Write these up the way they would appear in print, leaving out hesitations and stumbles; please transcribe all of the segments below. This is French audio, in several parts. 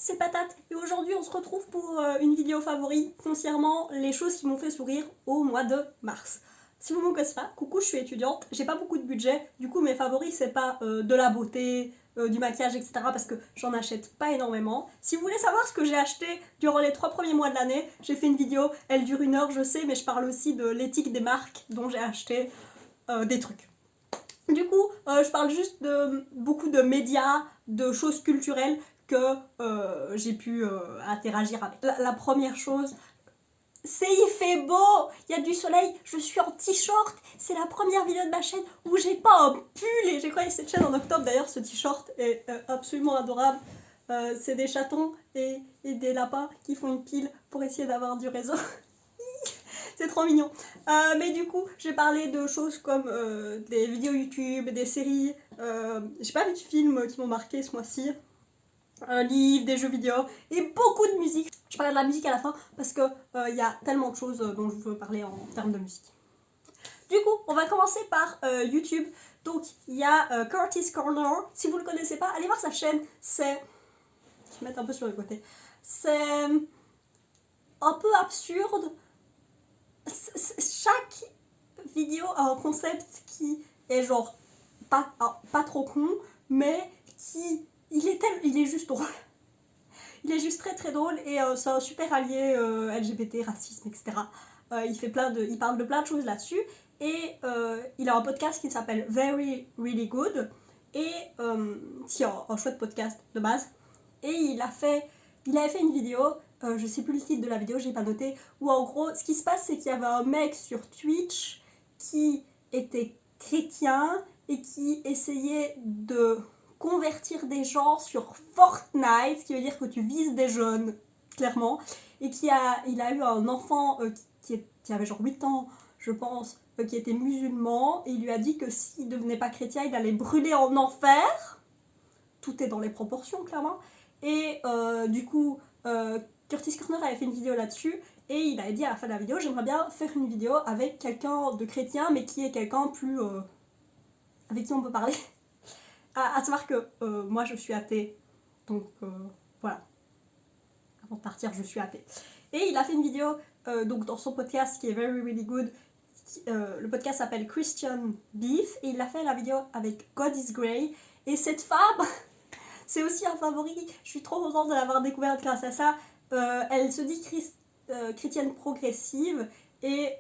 c'est Patate et aujourd'hui on se retrouve pour une vidéo favori, foncièrement les choses qui m'ont fait sourire au mois de mars. Si vous ne me connaissez pas, coucou, je suis étudiante, j'ai pas beaucoup de budget, du coup mes favoris c'est pas de la beauté, du maquillage, etc. parce que j'en achète pas énormément. Si vous voulez savoir ce que j'ai acheté durant les 3 premiers mois de l'année, j'ai fait une vidéo, elle dure 1 heure je sais, mais je parle aussi de l'éthique des marques dont j'ai acheté des trucs. Du coup, je parle juste de beaucoup de médias, de choses culturelles que j'ai pu interagir avec. La première chose, c'est il fait beau, il y a du soleil, je suis en t-shirt, c'est la première vidéo de ma chaîne où j'ai pas un pull et j'ai créé cette chaîne en octobre. D'ailleurs, ce t-shirt est absolument adorable. C'est des chatons et des lapins qui font une pile pour essayer d'avoir du réseau. C'est trop mignon. Mais du coup, j'ai parlé de choses comme des vidéos YouTube, des séries. J'ai pas vu de films qui m'ont marqué ce mois-ci. Livres, des jeux vidéo et beaucoup de musique. Je parlerai de la musique à la fin parce que y a tellement de choses dont je veux parler en termes de musique. Du coup, on va commencer par YouTube. Donc, il y a Curtis Corner. Si vous le connaissez pas, allez voir sa chaîne. C'est... Je vais mettre un peu sur le côté. C'est un peu absurde. Chaque vidéo a un concept qui est genre pas trop con, mais qui il est juste drôle. Il est juste très très drôle et c'est un super allié LGBT, racisme, etc. Il parle de plein de choses là-dessus et il a un podcast qui s'appelle Very Really Good et c'est un chouette podcast de base. Et il avait fait une vidéo, je sais plus le titre de la vidéo, j'ai pas noté, où en gros ce qui se passe c'est qu'il y avait un mec sur Twitch qui était chrétien et qui essayait de convertir des gens sur Fortnite, ce qui veut dire que tu vises des jeunes, clairement, et il a eu un enfant qui avait genre 8 ans, je pense, qui était musulman, et il lui a dit que s'il ne devenait pas chrétien, il allait brûler en enfer. Tout est dans les proportions, clairement. Et du coup, Curtis Corner avait fait une vidéo là-dessus, et il avait dit à la fin de la vidéo, j'aimerais bien faire une vidéo avec quelqu'un de chrétien, mais qui est quelqu'un plus... avec qui on peut parler. À savoir que moi je suis athée, donc voilà. Avant de partir, je suis athée. Et il a fait une vidéo donc dans son podcast qui est Very Really Good. Le podcast s'appelle Christian Beef et il a fait la vidéo avec God is Grey. Et cette femme, c'est aussi un favori. Je suis trop contente de l'avoir découverte grâce à ça. Elle se dit chrétienne progressive. Et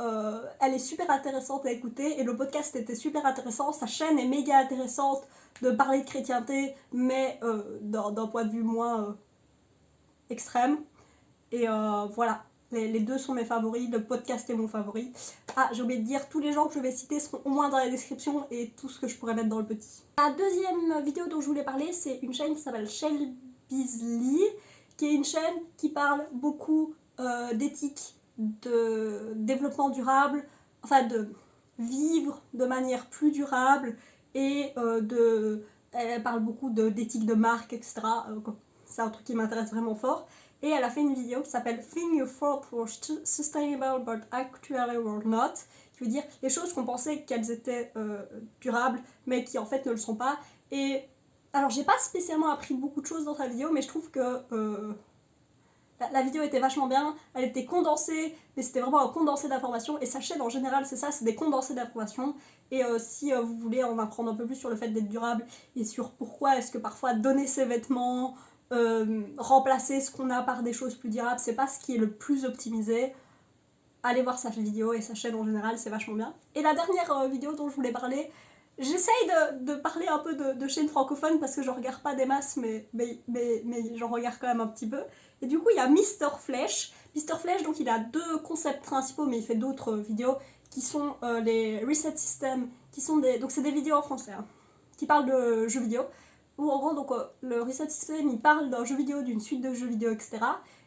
elle est super intéressante à écouter et le podcast était super intéressant, sa chaîne est méga intéressante de parler de chrétienté mais d'un point de vue moins extrême et voilà, les deux sont mes favoris, le podcast est mon favori. Ah, j'ai oublié de dire, tous les gens que je vais citer seront au moins dans la description et tout ce que je pourrais mettre dans le petit. La deuxième vidéo dont je voulais parler, c'est une chaîne qui s'appelle Shelby's, qui est une chaîne qui parle beaucoup d'éthique, de développement durable, enfin de vivre de manière plus durable et elle parle beaucoup d'éthique de marque, etc. C'est un truc qui m'intéresse vraiment fort. Et elle a fait une vidéo qui s'appelle Things You Thought Were Sustainable But Actually Were Not, qui veut dire les choses qu'on pensait qu'elles étaient durables mais qui en fait ne le sont pas. Et alors j'ai pas spécialement appris beaucoup de choses dans sa vidéo, mais je trouve que la vidéo était vachement bien, elle était condensée, mais c'était vraiment un condensé d'informations, et sa chaîne en général c'est ça, c'est des condensés d'informations, et si vous voulez en apprendre un peu plus sur le fait d'être durable, et sur pourquoi est-ce que parfois donner ses vêtements, remplacer ce qu'on a par des choses plus durables, c'est pas ce qui est le plus optimisé, allez voir sa vidéo et sa chaîne en général, c'est vachement bien. Et la dernière vidéo dont je voulais parler, j'essaye de parler un peu de chaînes francophones parce que je regarde pas des masses, mais j'en regarde quand même un petit peu. Et du coup, il y a Mr. Flesh. Mr. Flesh, donc il a 2 concepts principaux, mais il fait d'autres vidéos qui sont les Reset Systems, qui sont donc c'est des vidéos en français, hein, qui parlent de jeux vidéo. Où en gros, donc, le Reset System, il parle d'un jeu vidéo, d'une suite de jeux vidéo, etc.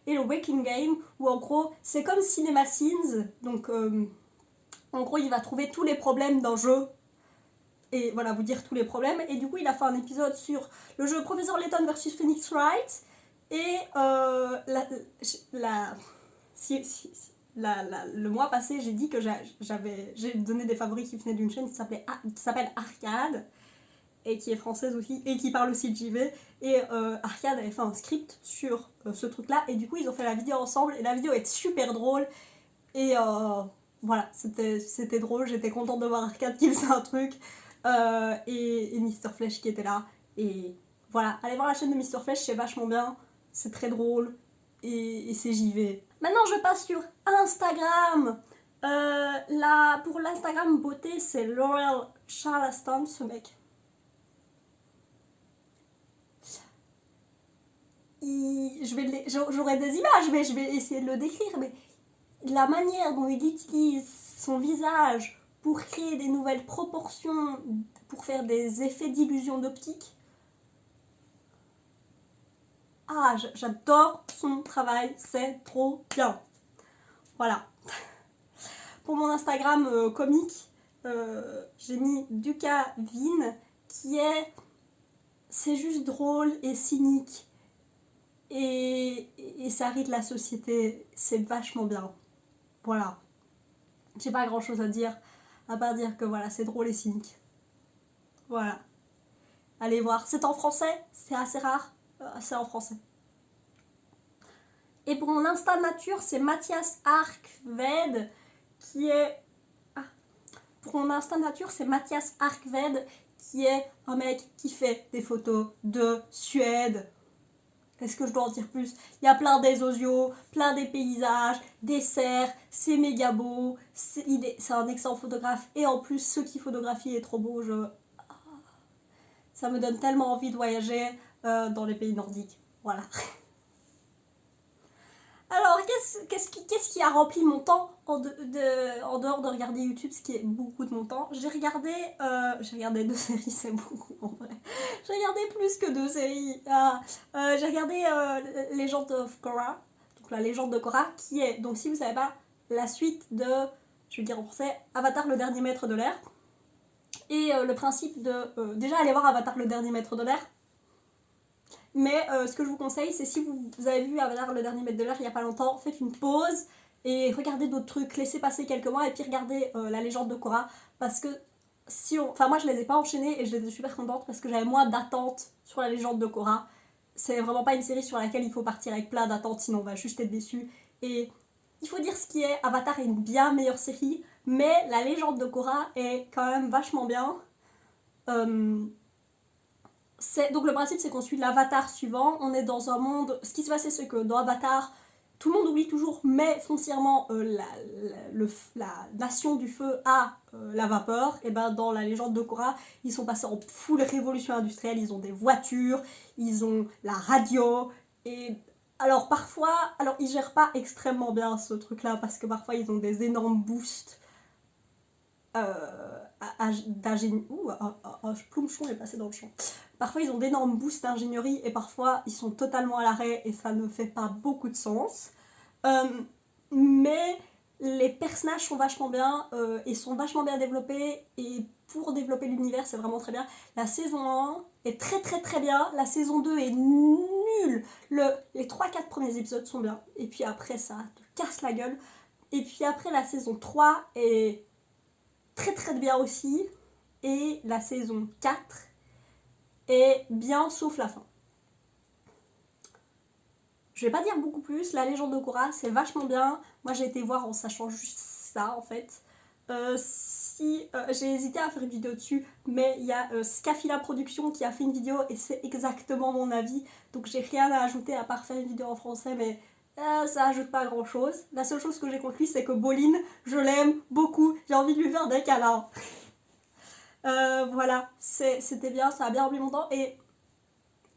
Et le Waking Game, où en gros, c'est comme Cinema Sins, donc en gros, il va trouver tous les problèmes d'un jeu et voilà, vous dire tous les problèmes. Et du coup, il a fait un épisode sur le jeu Professor Layton versus Phoenix Wright. Et le mois passé, j'ai dit que j'ai donné des favoris qui venaient d'une chaîne qui s'appelle Arcade. et qui est française aussi, et qui parle aussi de JV. Et Arcade avait fait un script sur ce truc-là, et du coup ils ont fait la vidéo ensemble, et la vidéo est super drôle. Et voilà, c'était drôle, j'étais contente de voir Arcade qui faisait un truc, et Mister Flèche qui était là. Et voilà, allez voir la chaîne de Mister Flèche, c'est vachement bien, c'est très drôle, et c'est JV. Maintenant je passe sur Instagram. Pour l'Instagram beauté, c'est Laurel Charleston, ce mec. J'aurai des images, mais je vais essayer de le décrire. Mais la manière dont il utilise son visage pour créer des nouvelles proportions, pour faire des effets d'illusion d'optique. Ah, j'adore son travail, c'est trop bien. Voilà. Pour mon Instagram comique, j'ai mis Duca Vin, c'est juste drôle et cynique. Et ça rit de la société, c'est vachement bien. Voilà. J'ai pas grand chose à dire, à part dire que voilà, c'est drôle et cynique. Voilà. Allez voir. C'est en français, c'est assez rare, c'est en français. Et pour mon Insta nature, c'est Mathias Arkved qui est. Ah. Pour mon Insta nature, c'est Mathias Arkved qui est un mec qui fait des photos de Suède. Est-ce que je dois en dire plus? Il y a plein des osios, plein des paysages, des cerfs, c'est méga beau, c'est un excellent photographe. Et en plus, ce qu'il photographie est trop beau. Ça me donne tellement envie de voyager dans les pays nordiques. Voilà. Alors, qu'est-ce qui a rempli mon temps en dehors de regarder YouTube, ce qui est beaucoup de mon temps? J'ai regardé 2 séries, c'est beaucoup en vrai. J'ai regardé plus que 2 séries. J'ai regardé Legend of Korra, donc la légende de Korra, qui est, donc si vous savez pas, la suite de, je vais dire en français, Avatar le dernier maître de l'air. Et le principe de... déjà, allez voir Avatar le dernier maître de l'air. Mais ce que je vous conseille, c'est si vous avez vu Avatar le dernier maître de l'air il n'y a pas longtemps, faites une pause et regardez d'autres trucs, laissez passer quelques mois et puis regardez la légende de Korra. Parce que enfin moi je les ai pas enchaînés et je les ai super contente parce que j'avais moins d'attentes sur la légende de Korra. C'est vraiment pas une série sur laquelle il faut partir avec plein d'attentes, sinon on va juste être déçu. Et il faut dire ce qui est, Avatar est une bien meilleure série, mais la légende de Korra est quand même vachement bien. Donc le principe c'est qu'on suit l'avatar suivant, on est dans un monde, ce qui se passe c'est que dans Avatar, tout le monde oublie toujours, mais foncièrement la nation du feu a la vapeur, et ben dans la légende de Korra, ils sont passés en full révolution industrielle, ils ont des voitures, ils ont la radio, et alors parfois, ils gèrent pas extrêmement bien ce truc là, parce que parfois ils ont des énormes boosts d'ingénierie. Un ploumchon est passé dans le champ. Parfois ils ont d'énormes boosts d'ingénierie et parfois ils sont totalement à l'arrêt et ça ne fait pas beaucoup de sens. Mais les personnages sont vachement bien et sont vachement bien développés et pour développer l'univers c'est vraiment très bien. La saison 1 est très très très bien, la saison 2 est nulle. Les 3-4 premiers épisodes sont bien et puis après ça te casse la gueule. Et puis après la saison 3 est très très bien aussi et la saison 4 est bien sauf la fin. Je vais pas dire beaucoup plus, la légende de Korra c'est vachement bien, moi j'ai été voir en sachant juste ça en fait. J'ai hésité à faire une vidéo dessus, mais il y a Scafila Productions qui a fait une vidéo et c'est exactement mon avis, donc j'ai rien à ajouter à part faire une vidéo en français, mais ça ajoute pas grand chose. La seule chose que j'ai conclue c'est que Bolin, je l'aime beaucoup, j'ai envie de lui faire des câlins. Voilà, c'était bien, ça a bien rempli mon temps. Et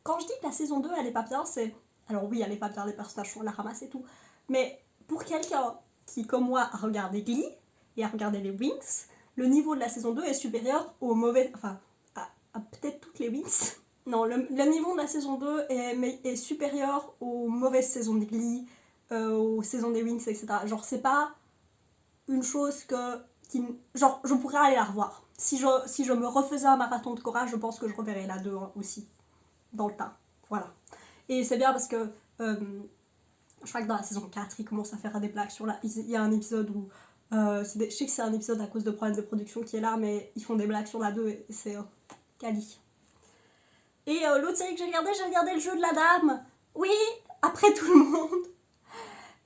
quand je dis que la saison 2 elle est pas bien, c'est... Alors oui, elle est pas bien, les personnages sont à la ramasse et tout. Mais pour quelqu'un qui, comme moi, a regardé Glee et a regardé les Winx, le niveau de la saison 2 est supérieur aux mauvais... Enfin, à peut-être toutes les Winx. Non, le niveau de la saison 2 est supérieur aux mauvaises saisons de Glee, aux saisons des Winx, etc. Genre, c'est pas une chose genre, je pourrais aller la revoir. Si je me refaisais un marathon de Korra, je pense que je reverrais la 2 aussi. Dans le tas. Voilà. Et c'est bien parce que je crois que dans la saison 4, ils commencent à faire des blagues sur il y a un épisode où je sais que c'est un épisode à cause de problèmes de production qui est là, mais ils font des blagues sur la 2 et c'est quali. Et l'autre série que j'ai regardé Le Jeu de la Dame. Oui, après tout le monde.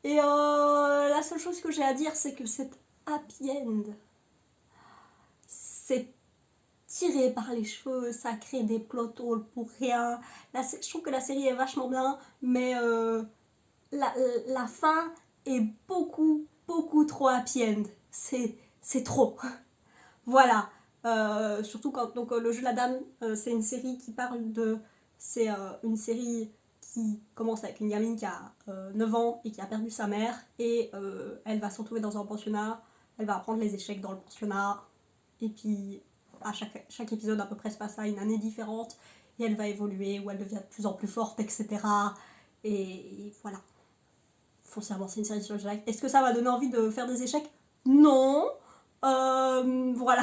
Et la seule chose que j'ai à dire, c'est que c'est happy end. C'est tiré par les cheveux, ça crée des plot holes pour rien. Je trouve que la série est vachement bien, mais la fin est beaucoup trop happy end. C'est trop. Voilà. Surtout quand donc, Le Jeu de la Dame, c'est une série qui parle de... C'est une série qui commence avec une gamine qui a 9 ans et qui a perdu sa mère. Et elle va se retrouver dans un pensionnat. Elle va apprendre les échecs dans le pensionnat. Et puis, à chaque épisode, à peu près, se passe à une année différente. Et elle va évoluer, ou elle devient de plus en plus forte, etc. Et voilà. Foncièrement, c'est une série sur les échecs. Est-ce que ça va donner envie de faire des échecs? Non. Voilà.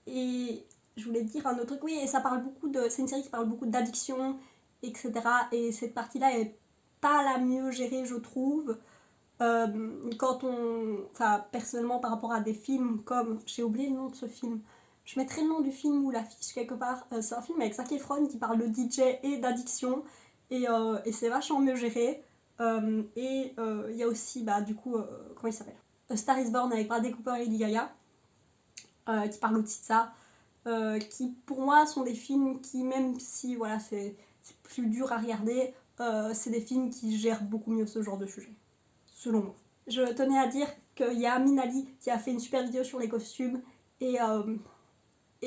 Et je voulais te dire un autre truc, oui, et ça parle beaucoup de... C'est une série qui parle beaucoup d'addiction, etc. Et cette partie-là est pas la mieux gérée, je trouve. Quand on... Enfin, personnellement, par rapport à des films comme... J'ai oublié le nom de ce film. Je mettrai le nom du film ou l'affiche quelque part. C'est un film avec Zac Efron qui parle de DJ et d'addiction. Et c'est vachement mieux géré. Et il y a aussi, bah, du coup, comment il s'appelle? A Star is Born avec Bradley Cooper et Lady Gaga. Qui parlent aussi de ça. Qui, pour moi, sont des films qui, même si, voilà, c'est plus dur à regarder, c'est des films qui gèrent beaucoup mieux ce genre de sujet. Selon moi. Je tenais à dire qu'il y a Amin Ali qui a fait une super vidéo sur les costumes et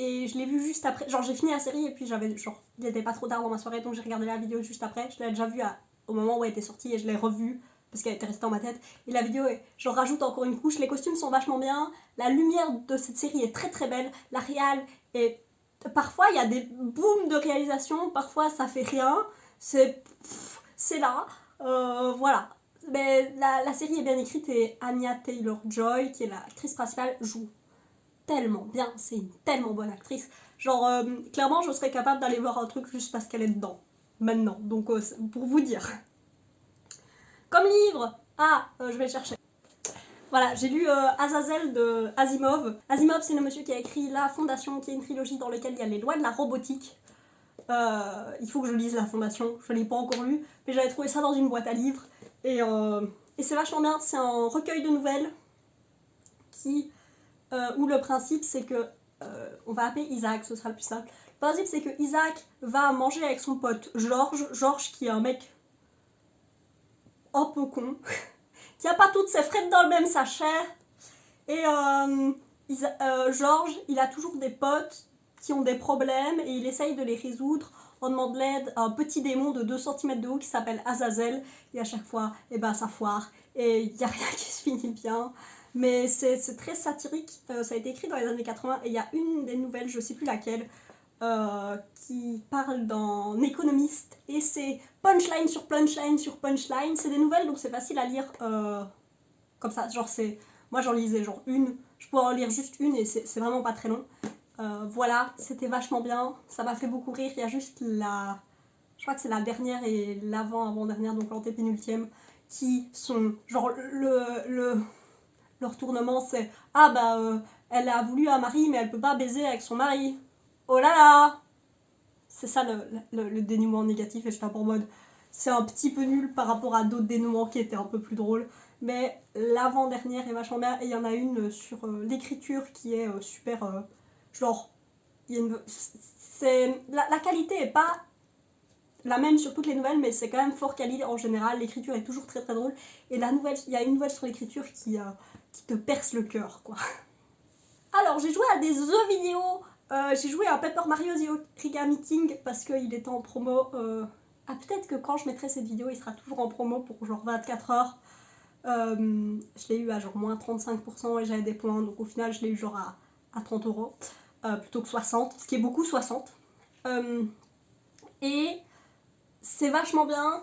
je l'ai vu juste après. Genre j'ai fini la série et puis il était pas trop tard dans ma soirée donc j'ai regardé la vidéo juste après. Je l'ai déjà vue au moment où elle était sortie et je l'ai revue parce qu'elle était restée dans ma tête. Et la vidéo, j'en rajoute encore une couche. Les costumes sont vachement bien. La lumière de cette série est très très belle. La réal est... Parfois il y a des booms de réalisation, parfois ça fait rien. C'est là. Voilà. Mais la série est bien écrite et Anya Taylor-Joy, qui est l'actrice principale, joue tellement bien. C'est une tellement bonne actrice. Genre, clairement, je serais capable d'aller voir un truc juste parce qu'elle est dedans. Maintenant. Donc, pour vous dire. Comme livre, je vais le chercher. Voilà, j'ai lu Azazel de Asimov. Asimov, c'est le monsieur qui a écrit La Fondation, qui est une trilogie dans laquelle il y a les lois de la robotique. Il faut que je lise La Fondation, je ne l'ai pas encore lu, mais j'avais trouvé ça dans une boîte à livres. Et c'est vachement bien, c'est un recueil de nouvelles où le principe c'est que, on va appeler Isaac, ce sera le plus simple. Le principe c'est que Isaac va manger avec son pote Georges qui est un mec un peu con, qui a pas toutes ses frites dans le même sachet. Et Georges, il a toujours des potes qui ont des problèmes et il essaye de les résoudre en demandant de l'aide à un petit démon de 2 cm de haut qui s'appelle Azazel. Et à chaque fois, ça foire. Et il n'y a rien qui se finit bien. Mais c'est très satirique. Ça a été écrit dans les années 80. Et il y a une des nouvelles, je ne sais plus laquelle, qui parle d'un économiste. Et c'est punchline sur punchline sur punchline. C'est des nouvelles, donc c'est facile à lire comme ça. Genre, moi, j'en lisais genre une. Je pourrais en lire juste une et c'est vraiment pas très long. Voilà, c'était vachement bien, ça m'a fait beaucoup rire. Il y a juste je crois que c'est la dernière et l'avant-avant-dernière, donc l'antépénultième, qui sont genre le retournement, c'est elle a voulu un mari mais elle peut pas baiser avec son mari. Oh là là. C'est ça le dénouement négatif et je suis en mode c'est un petit peu nul par rapport à d'autres dénouements qui étaient un peu plus drôles. Mais l'avant-dernière est vachement bien et il y en a une sur l'écriture qui est super... genre, la qualité est pas la même sur toutes les nouvelles, mais c'est quand même fort quali en général. L'écriture est toujours très très drôle. Et il y a une nouvelle sur l'écriture qui te perce le cœur, quoi. Alors, j'ai joué à des jeux vidéo. J'ai joué à Paper Mario The Origami King parce qu'il était en promo. Peut-être que quand je mettrai cette vidéo, il sera toujours en promo pour genre 24 heures. Je l'ai eu à genre moins 35% et j'avais des points, donc au final je l'ai eu genre à 30 euros plutôt que 60, ce qui est beaucoup 60. Et c'est vachement bien.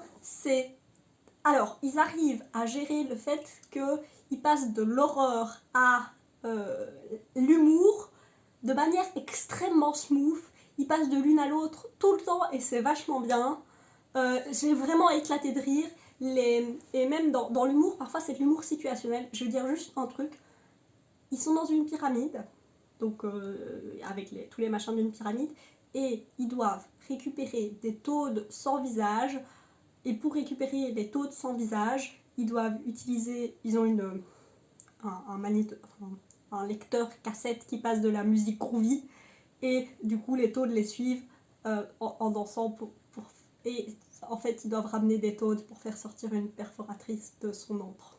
Alors, ils arrivent à gérer le fait qu'ils passent de l'horreur à l'humour de manière extrêmement smooth. Ils passent de l'une à l'autre tout le temps et c'est vachement bien. J'ai vraiment éclaté de rire. Et même dans l'humour, parfois c'est de l'humour situationnel. Je veux dire juste un truc. Ils sont dans une pyramide, donc avec tous les machins d'une pyramide, et ils doivent récupérer des taudes sans visage. Et pour récupérer les taudes sans visage, ils doivent utiliser, ils ont un lecteur cassette qui passe de la musique groovy et du coup les taudes les suivent en dansant et en fait ils doivent ramener des taudes pour faire sortir une perforatrice de son antre.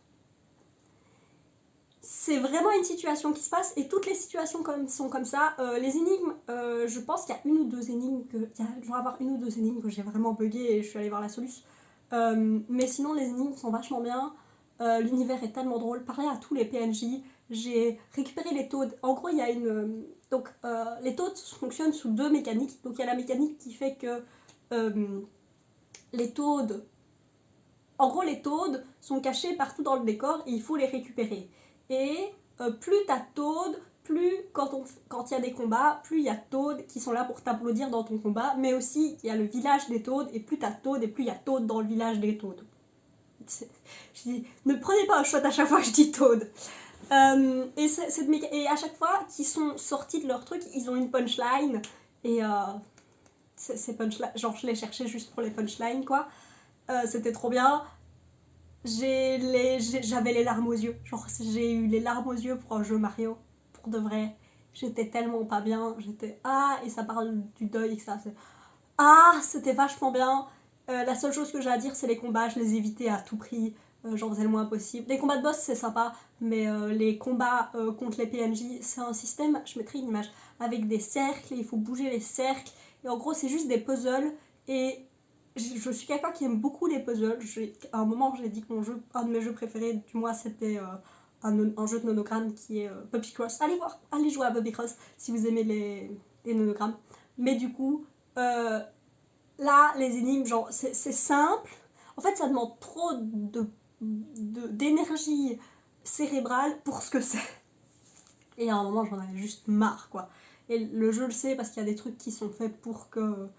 C'est vraiment une situation qui se passe et toutes les situations sont comme ça. Les énigmes, je pense qu'il y a une ou deux énigmes je dois avoir une ou deux énigmes que j'ai vraiment bugué et je suis allée voir la solution. Mais sinon les énigmes sont vachement bien. L'univers est tellement drôle. Pareil à tous les PNJ. J'ai récupéré les taudes. En gros, il y a une. Donc, les taudes fonctionnent sous deux mécaniques. Donc, il y a la mécanique qui fait que les taudes. En gros, les taudes sont cachées partout dans le décor et il faut les récupérer. Et plus t'as taudes, plus quand il y a des combats, plus il y a taudes qui sont là pour t'applaudir dans ton combat. Mais aussi, il y a le village des taudes et plus t'as taudes et plus il y a taudes dans le village des taudes. Je dis, ne prenez pas un shot à chaque fois que je dis Toad. Et à chaque fois qu'ils sont sortis de leur truc, ils ont une punchline. Et ces punchlines, genre je les cherchais juste pour les punchlines, quoi. C'était trop bien. J'avais les larmes aux yeux. Genre j'ai eu les larmes aux yeux pour un jeu Mario. Pour de vrai. J'étais tellement pas bien. Et ça parle du deuil, etc. C'était vachement bien. La seule chose que j'ai à dire, c'est les combats, je les évitais à tout prix, j'en faisais le moins possible. Les combats de boss, c'est sympa, mais les combats contre les PNJ, c'est un système, je mettrai une image, avec des cercles, et il faut bouger les cercles, et en gros, c'est juste des puzzles, et je suis quelqu'un qui aime beaucoup les puzzles. À un moment, j'ai dit que un de mes jeux préférés du mois, c'était un jeu de nonogramme qui est Puppy Cross. Allez jouer à Puppy Cross si vous aimez les nonogrammes. Mais du coup, là, les énigmes, genre, c'est simple. En fait, ça demande trop d'énergie cérébrale pour ce que c'est. Et à un moment, j'en avais juste marre, quoi. Et le jeu le sait parce qu'il y a des trucs qui sont faits pour que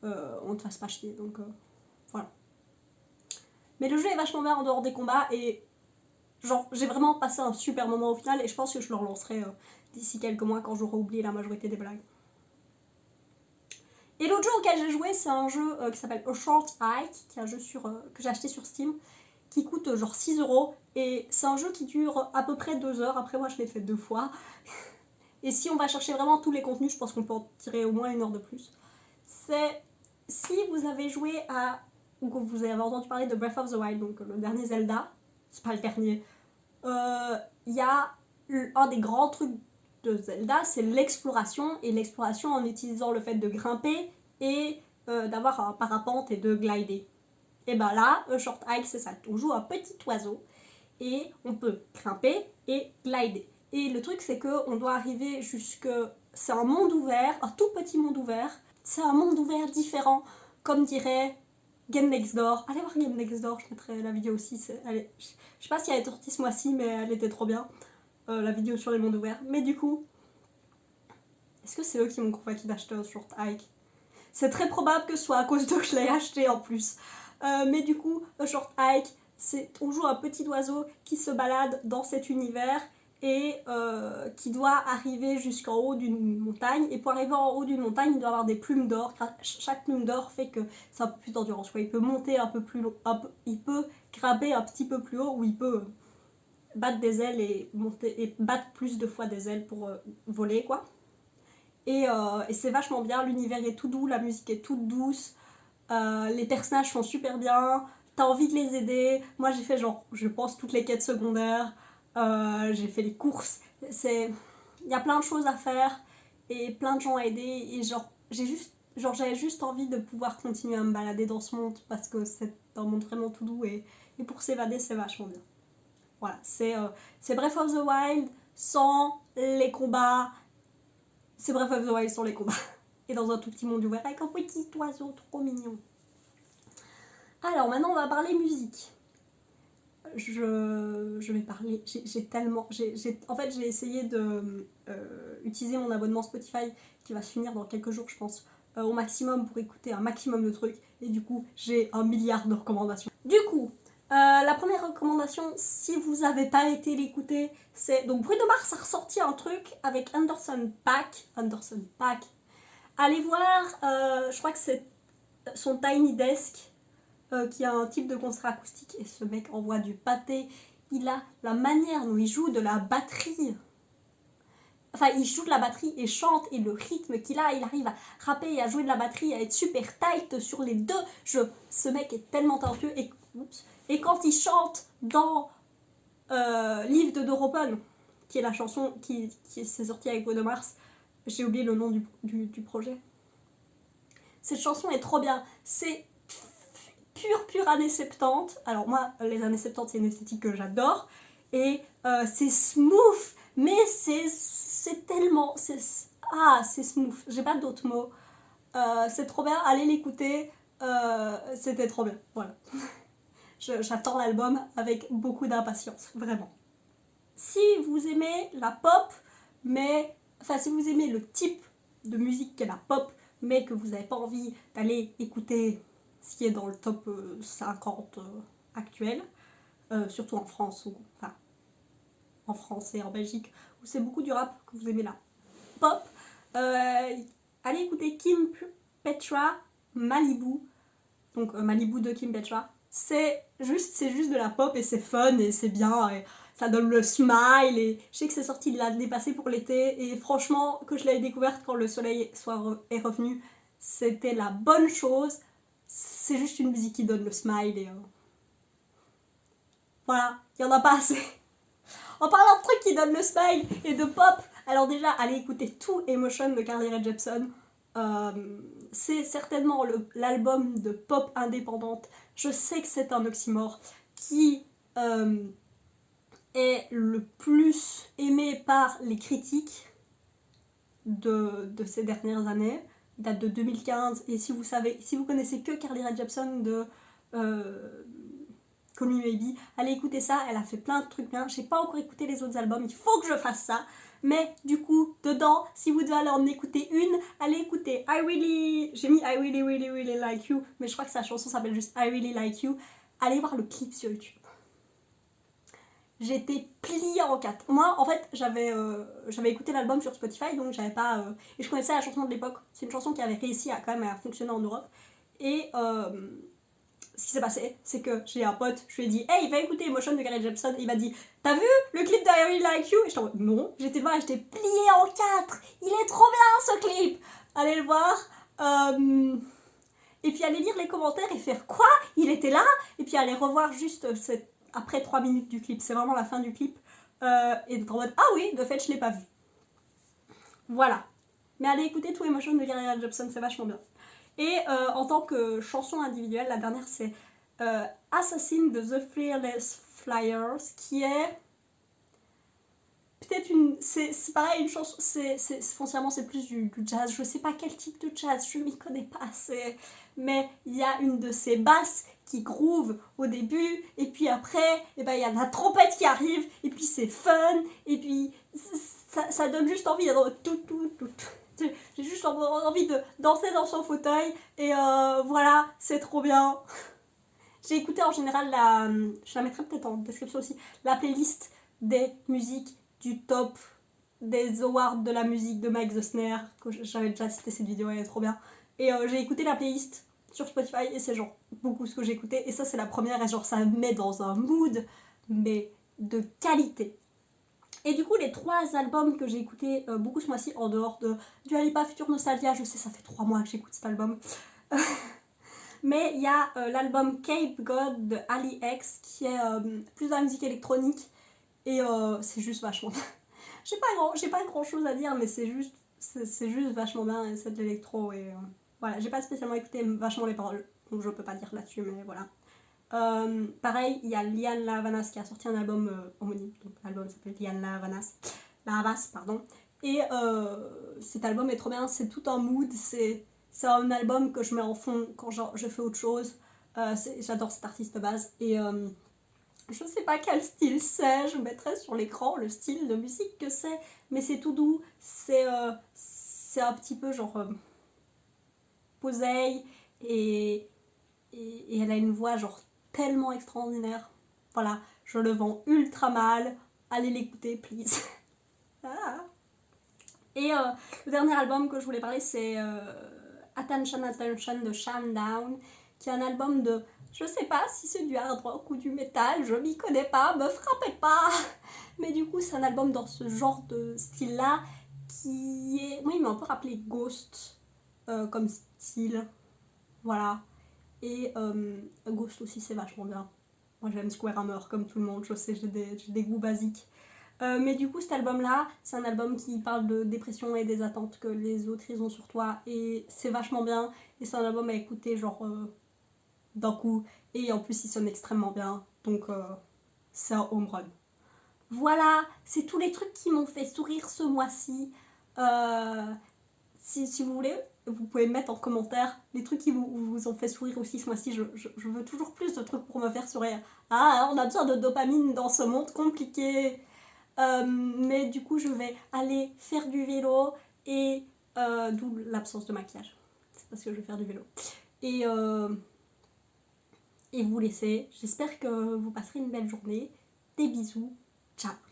on ne te fasse pas chier. Donc, voilà. Mais le jeu est vachement bien en dehors des combats et genre, j'ai vraiment passé un super moment au final et je pense que je le relancerai d'ici quelques mois quand j'aurai oublié la majorité des blagues. Et l'autre jeu auquel j'ai joué, c'est un jeu qui s'appelle A Short Hike, qui est un jeu que j'ai acheté sur Steam, qui coûte genre 6€. Et c'est un jeu qui dure à peu près 2 heures. Après, moi, je l'ai fait 2 fois. Et si on va chercher vraiment tous les contenus, je pense qu'on peut en tirer au moins 1 heure de plus. Si vous avez joué ou que vous avez entendu parler de Breath of the Wild, donc le dernier Zelda, c'est pas le dernier, il y a un des grands trucs de Zelda, c'est l'exploration, et l'exploration en utilisant le fait de grimper et d'avoir un parapente et de glider. Et ben là, Short Hike, c'est ça. On joue un petit oiseau et on peut grimper et glider. Et le truc, c'est qu'on doit arriver c'est un monde ouvert, un tout petit monde ouvert. C'est un monde ouvert différent, comme dirait Game Next Door. Allez voir Game Next Door, je mettrai la vidéo aussi. Je sais pas si elle est sortie ce mois-ci, mais elle était trop bien. La vidéo sur les mondes ouverts. Mais du coup, est-ce que c'est eux qui m'ont convaincu d'acheter un Short Hike? C'est très probable que ce soit à cause d'eux que je l'ai acheté en plus. Mais du coup, un Short Hike, on joue un petit oiseau qui se balade dans cet univers et qui doit arriver jusqu'en haut d'une montagne. Et pour arriver en haut d'une montagne, il doit avoir des plumes d'or. Chaque plume d'or fait que c'est un peu plus d'endurance. Il peut monter un peu plus haut, il peut grimper un petit peu plus haut, ou il peut battre des ailes et battre plus de fois des ailes pour voler, quoi. Et c'est vachement bien, l'univers est tout doux, la musique est toute douce, les personnages sont super bien, t'as envie de les aider. Moi j'ai fait genre, je pense, toutes les quêtes secondaires, j'ai fait les courses, il y a plein de choses à faire et plein de gens à aider et j'avais juste envie de pouvoir continuer à me balader dans ce monde parce que c'est un monde vraiment tout doux et pour s'évader c'est vachement bien. Voilà, c'est Breath of the Wild sans les combats. C'est Breath of the Wild sans les combats. Et dans un tout petit monde ouvert avec un petit oiseau trop mignon. Alors maintenant on va parler musique. Je vais parler. En fait j'ai essayé de utiliser mon abonnement Spotify qui va se finir dans quelques jours je pense. Au maximum pour écouter un maximum de trucs. Et du coup j'ai 1 milliard de recommandations. Du coup, la première recommandation, si vous n'avez pas été l'écouter, c'est donc Bruno Mars a ressorti un truc avec Anderson .Paak Allez voir, je crois que c'est son Tiny Desk, qui a un type de concert acoustique, et ce mec envoie du pâté. Il a la manière dont il joue de la batterie. Enfin, il joue de la batterie et chante, et le rythme qu'il a, il arrive à rapper et à jouer de la batterie, à être super tight sur les deux. Ce mec est tellement talentueux. Et quand il chante dans Live de Doropen, qui est la chanson qui s'est sortie avec Bruno Mars, j'ai oublié le nom du projet. Cette chanson est trop bien. C'est pure années 70. Alors moi, les années 70, c'est une esthétique que j'adore. Et c'est smooth, mais c'est tellement... c'est smooth. J'ai pas d'autres mots. C'est trop bien, allez l'écouter. C'était trop bien, voilà. J'attends l'album avec beaucoup d'impatience, vraiment. Si vous aimez la pop, si vous aimez le type de musique qu'est la pop, mais que vous n'avez pas envie d'aller écouter ce qui est dans le top 50 actuel, surtout en France, en France et en Belgique, où c'est beaucoup du rap, que vous aimez la pop, allez écouter Kim Petra, Malibu, donc Malibu de Kim Petra. C'est juste de la pop et c'est fun et c'est bien et ça donne le smile, et je sais que c'est sorti l'année passée pour l'été, et franchement que je l'avais découverte quand le soleil est revenu, c'était la bonne chose. C'est juste une musique qui donne le smile et voilà, il y en a pas assez. En parlant de trucs qui donnent le smile et de pop, alors déjà allez écouter tout Emotion de Carly Rae Jepsen. C'est certainement l'album de pop indépendante, je sais que c'est un oxymore, qui est le plus aimé par les critiques de ces dernières années. Il date de 2015, et si vous connaissez que Carly Rae Jepsen de Call Me Maybe, allez écouter ça, elle a fait plein de trucs bien. J'ai pas encore écouté les autres albums, il faut que je fasse ça. Mais du coup, dedans, si vous devez aller en écouter une, allez écouter j'ai mis I Really Really Really Like You, mais je crois que sa chanson s'appelle juste I Really Like You. Allez voir le clip sur YouTube. J'étais pliée en quatre. Moi, en fait, j'avais écouté l'album sur Spotify, donc j'avais pas... et je connaissais la chanson de l'époque. C'est une chanson qui avait réussi à fonctionner en Europe. Et ce qui s'est passé, c'est que j'ai un pote, je lui ai dit « Hey, va écouter Emotion de Carly Jepsen ». Il m'a dit « T'as vu le clip de I Really Like You ?» Et j'étais en mode « Non ». J'étais devant et j'étais pliée en quatre. Il est trop bien, ce clip. Allez le voir. Et puis allez lire les commentaires et faire « Quoi ? Il était là ?» Et puis allez revoir juste après 3 minutes du clip. C'est vraiment la fin du clip. Et d'être en mode « Ah oui, de fait, je l'ai pas vu. » Voilà. Mais allez écouter tout Emotion de Carly Rae Jepsen, c'est vachement bien. Et en tant que chanson individuelle, la dernière c'est Assassin de The Fearless Flyers, qui est peut-être c'est pareil, une chanson, foncièrement c'est plus du jazz, je sais pas quel type de jazz, je m'y connais pas assez, mais il y a une de ces basses qui groove au début, et puis après, il y a la trompette qui arrive, et puis c'est fun, et puis ça donne juste envie d'être tout. J'ai juste envie de danser dans son fauteuil, et voilà, c'est trop bien. J'ai écouté en général je la mettrai peut-être en description aussi, la playlist des musiques du top des awards de la musique de Mike the Snare, que j'avais déjà cité cette vidéo, elle est trop bien. Et j'ai écouté la playlist sur Spotify, et c'est genre beaucoup ce que j'ai écouté, et ça c'est la première, et genre ça me met dans un mood, mais de qualité. Et du coup, les 3 albums que j'ai écoutés beaucoup ce mois-ci, en dehors de Dua Lipa, Future Nostalgia, je sais, ça fait 3 mois que j'écoute cet album. Mais il y a l'album Cape God de Ali X, qui est plus de la musique électronique, et c'est juste vachement bien. J'ai pas grand chose à dire, mais c'est juste vachement bien, et c'est de l'électro, et voilà, j'ai pas spécialement écouté vachement les paroles, donc je peux pas dire là-dessus, mais voilà. Pareil, il y a Lianne La Havas qui a sorti un album homonyme, donc l'album s'appelle Lianne La Havas, pardon. Et cet album est trop bien, c'est tout un mood, c'est un album que je mets en fond quand je fais autre chose. J'adore cet artiste de base, et je sais pas quel style c'est, je mettrai sur l'écran le style de musique que c'est, mais c'est tout doux, c'est un petit peu genre poseille, et elle a une voix genre tellement extraordinaire. Voilà, je le vends ultra mal. Allez l'écouter, please. Ah. Et le dernier album que je voulais parler, c'est Attention Attention de Shinedown, qui est un album de, je sais pas si c'est du hard rock ou du metal, je m'y connais pas, me frappez pas. Mais du coup, c'est un album dans ce genre de style-là qui est, moi, il m'a un peu rappelé Ghost comme style, voilà. Et Ghost aussi, c'est vachement bien. Moi, j'aime Square Hammer comme tout le monde, je sais, j'ai des goûts basiques. Mais du coup, cet album-là, c'est un album qui parle de dépression et des attentes que les autres ils ont sur toi. Et c'est vachement bien. Et c'est un album à écouter, genre, d'un coup. Et en plus, il sonne extrêmement bien. Donc, c'est un home run. Voilà, c'est tous les trucs qui m'ont fait sourire ce mois-ci. Si vous voulez, vous pouvez mettre en commentaire les trucs qui vous ont fait sourire aussi ce mois-ci. Je veux toujours plus de trucs pour me faire sourire. Ah, on a besoin de dopamine dans ce monde compliqué. Mais du coup, je vais aller faire du vélo et d'où l'absence de maquillage. C'est parce que je vais faire du vélo. Et, et vous laisser. J'espère que vous passerez une belle journée. Des bisous. Ciao.